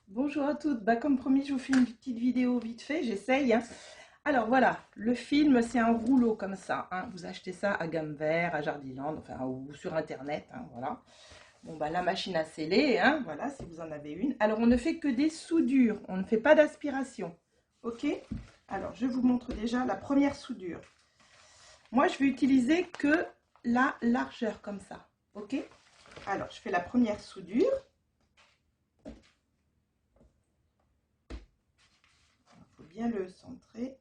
Bonjour à toutes, comme promis je vous fais une petite vidéo vite fait, j'essaye. Alors voilà, le film c'est un rouleau comme ça, hein. Vous achetez ça à Gamme Vert, à Jardiland, enfin ou sur internet, hein, voilà. Bon la machine à sceller, hein, voilà si vous en avez une. Alors on ne fait que des soudures, on ne fait pas d'aspiration, ok. Alors je vous montre déjà la première soudure. Moi je vais utiliser que la largeur comme ça, ok. Alors je fais la première soudure. Bien le centrer.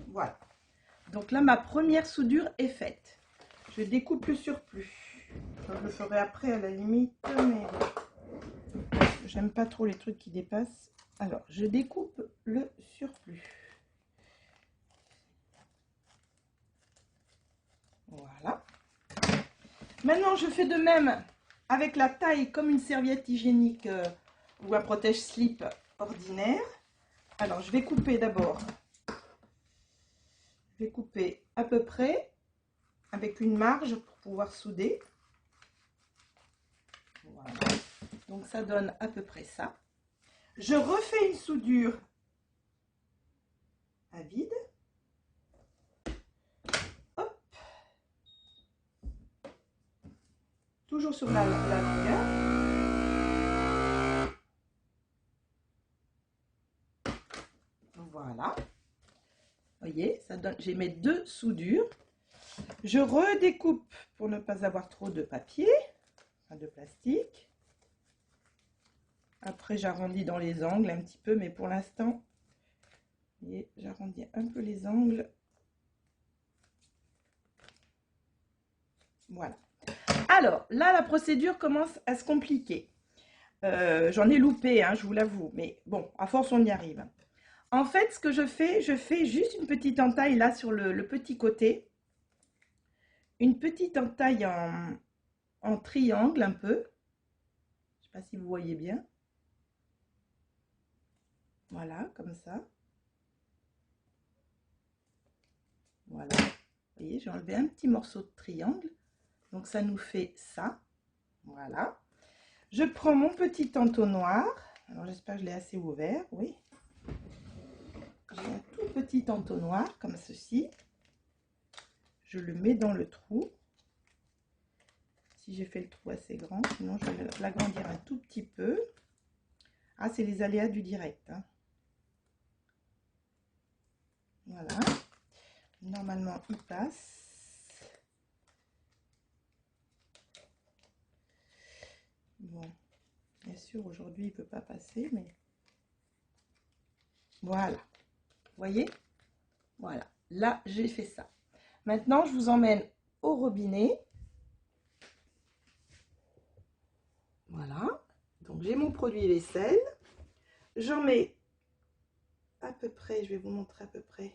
Voilà. Donc là, ma première soudure est faite. Je découpe le surplus. Je le ferai après à la limite, mais j'aime pas trop les trucs qui dépassent. Alors, je découpe le surplus. Voilà. Maintenant, je fais de même avec la taille comme une serviette hygiénique ou un protège-slip ordinaire. Alors, je vais couper d'abord. Je vais couper à peu près avec une marge pour pouvoir souder. Voilà. Donc, ça donne à peu près ça. Je refais une soudure à vide. Hop. Toujours sur la longueur. Voilà. Vous voyez, ça donne. J'ai mes deux soudures. Je redécoupe pour ne pas avoir trop de papier, de plastique. Après, j'arrondis dans les angles un petit peu, mais pour l'instant, j'arrondis un peu les angles. Voilà. Alors, là, la procédure commence à se compliquer. J'en ai loupé, hein, je vous l'avoue, mais bon, à force, on y arrive. En fait, ce que je fais juste une petite entaille là sur le petit côté. Une petite entaille en triangle un peu. Je ne sais pas si vous voyez bien. Voilà, comme ça. Voilà. Vous voyez, j'ai enlevé un petit morceau de triangle. Donc ça nous fait ça. Voilà. Je prends mon petit entonnoir. Alors j'espère que je l'ai assez ouvert, oui. J'ai un tout petit entonnoir comme ceci. Je le mets dans le trou. Si j'ai fait le trou assez grand, sinon je vais l'agrandir un tout petit peu. Ah, c'est les aléas du direct, hein. Voilà. Normalement, il passe. Bon, bien sûr, aujourd'hui, il ne peut pas passer, mais voilà. Vous voyez? Voilà. Là, j'ai fait ça. Maintenant, je vous emmène au robinet. Voilà. Donc, j'ai mon produit vaisselle. J'en mets à peu près, je vais vous montrer à peu près.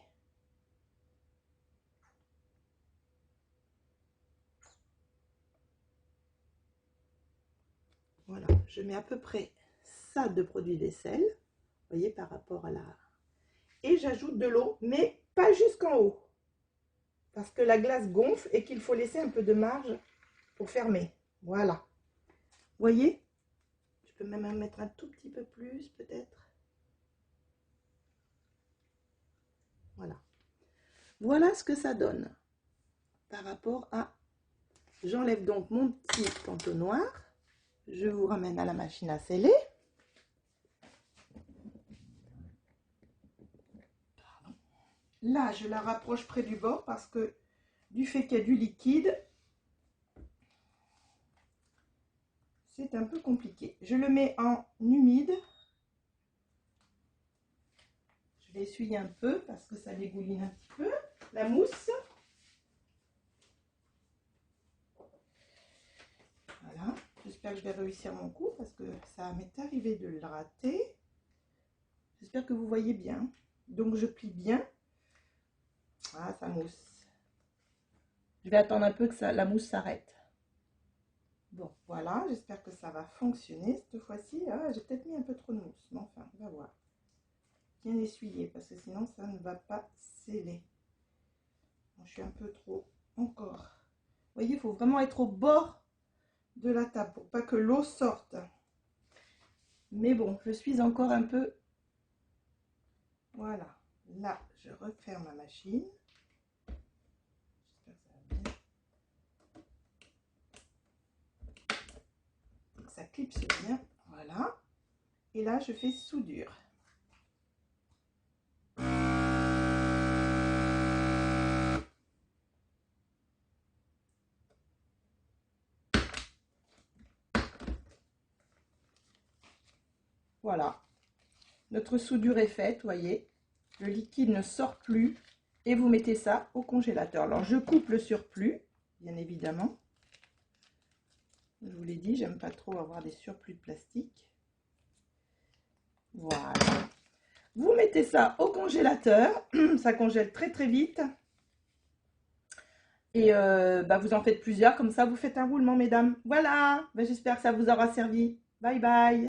Voilà, je mets à peu près ça de produit vaisselle. Vous voyez, par rapport à la... Et j'ajoute de l'eau, mais pas jusqu'en haut. Parce que la glace gonfle et qu'il faut laisser un peu de marge pour fermer. Voilà. Vous voyez? Je peux même en mettre un tout petit peu plus, peut-être. Voilà. Voilà ce que ça donne par rapport à... J'enlève donc mon petit entonnoir. Je vous ramène à la machine à sceller. Là, je la rapproche près du bord parce que du fait qu'il y a du liquide, c'est un peu compliqué. Je le mets en humide. Je vais essuyer un peu parce que ça dégouline un petit peu. La mousse. Voilà. J'espère que je vais réussir mon coup parce que ça m'est arrivé de le rater. J'espère que vous voyez bien. Donc je plie bien. Ah, ça mousse. Je vais attendre un peu que la mousse s'arrête. Bon, voilà, j'espère que ça va fonctionner cette fois-ci. Ah, j'ai peut-être mis un peu trop de mousse, mais enfin, on va voir. bien essuyer parce que sinon ça ne va pas sceller. Bon, je suis un peu trop encore. Vous voyez, il faut vraiment être au bord de la table pour pas que l'eau sorte. Mais bon, je suis encore un peu... Voilà. Là, je referme ma machine. J'espère que ça va bien. Que ça clipse bien. Voilà. Et là, je fais soudure. Voilà. Notre soudure est faite, voyez. Le liquide ne sort plus. Et vous mettez ça au congélateur. Alors, je coupe le surplus, bien évidemment. Je vous l'ai dit, j'aime pas trop avoir des surplus de plastique. Voilà. Vous mettez ça au congélateur. Ça congèle très très vite. Et vous en faites plusieurs. Comme ça, vous faites un roulement, mesdames. Voilà. J'espère que ça vous aura servi. Bye bye.